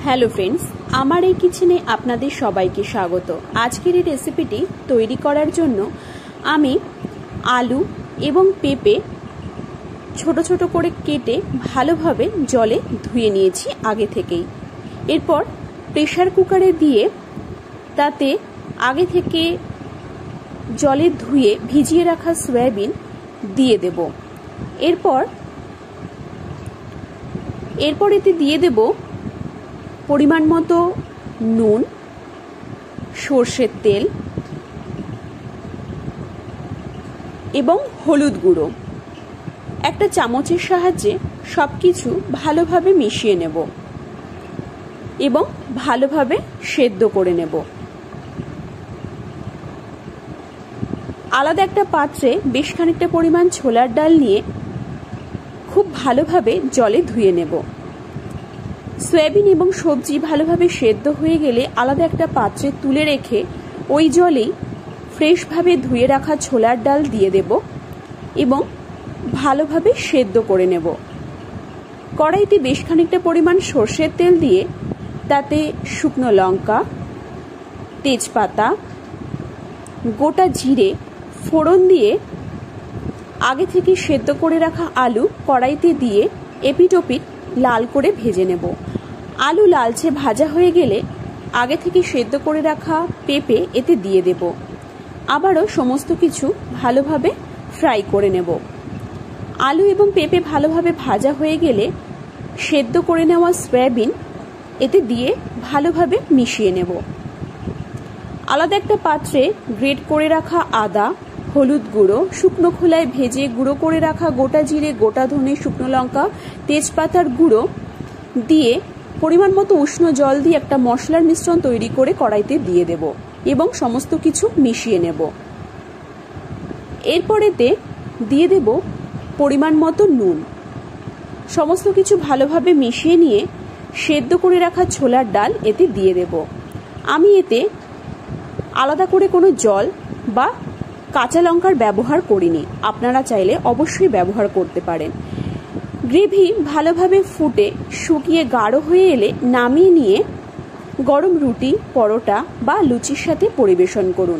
Hello friends, আমার এই কিচেনে আপনাদের সবাইকে স্বাগত। আজকের এই রেসিপিটি তৈরি করার জন্য আমি আলু এবং পেঁপে ছোট ছোট করে কেটে ভালোভাবে জলে ধুয়ে নিয়েছি আগে থেকেই। এরপর প্রেসার কুকারে দিয়ে তাতে আগে থেকে জলে ধুয়ে ভিজিয়ে রাখা সয়াবিন দিয়ে দেব। এরপর এতে দিয়ে দেব পরিমাণ মতো নুন, সর্ষের তেল এবং হলুদ গুঁড়ো। একটা চামচের সাহায্যে সবকিছু ভালোভাবে মিশিয়ে নেব এবং ভালোভাবে সেদ্ধ করে নেব। আলাদা একটা পাত্রে বেশ খানিকটা পরিমাণ ছোলার ডাল নিয়ে খুব ভালোভাবে জলে ধুয়ে নেব। সয়াবিন এবং সবজি ভালোভাবে সেদ্ধ হয়ে গেলে আলাদা একটা পাত্রে তুলে রেখে ওই জলেই ফ্রেশভাবে ধুয়ে রাখা ছোলার ডাল দিয়ে দেব এবং ভালোভাবে সেদ্ধ করে নেব। কড়াইতে বেশ খানিকটা পরিমাণ সর্ষের তেল দিয়ে তাতে শুকনো লঙ্কা, তেজপাতা, গোটা জিরে ফোড়ন দিয়ে আগে থেকে সেদ্ধ করে রাখা আলু কড়াইতে দিয়ে এপিট ওপিট লাল করে ভেজে নেব। আলু লালচে ভাজা হয়ে গেলে আগে থেকে সেদ্ধ করে রাখা পেঁপে এতে দিয়ে দেব। আবারও সমস্ত কিছু ভালোভাবে ফ্রাই করে নেব। আলু এবং পেঁপে ভালোভাবে ভাজা হয়ে গেলে সেদ্ধ করে নেওয়া সয়াবিন এতে দিয়ে ভালোভাবে মিশিয়ে নেব। আলাদা একটা পাত্রে গ্রেট করে রাখা আদা, হলুদ গুঁড়ো, শুকনো খোলায় ভেজে গুঁড়ো করে রাখা গোটা জিরে, গোটা ধনে, শুকনো লঙ্কা, তেজপাতার গুঁড়ো দিয়ে পরিমাণ মতো উষ্ণ জল দিয়ে একটা মশলার মিশ্রণ তৈরি করে কড়াইতে দিয়ে দেব এবং সমস্ত কিছু মিশিয়ে নেব। এরপরেতে দিয়ে দেব পরিমাণ মতো নুন। সমস্ত কিছু ভালোভাবে মিশিয়ে নিয়ে সেদ্ধ করে রাখা ছোলার ডাল এতে দিয়ে দেব। আমি এতে আলাদা করে কোনো জল বা কাঁচা লঙ্কার ব্যবহার করিনি, আপনারা চাইলে অবশ্যই ব্যবহার করতে পারেন। গ্রেভি ভালোভাবে ফুটে শুকিয়ে গাঢ় হয়ে এলে নামিয়ে নিয়ে গরম রুটি, পরোটা বা লুচির সাথে পরিবেশন করুন।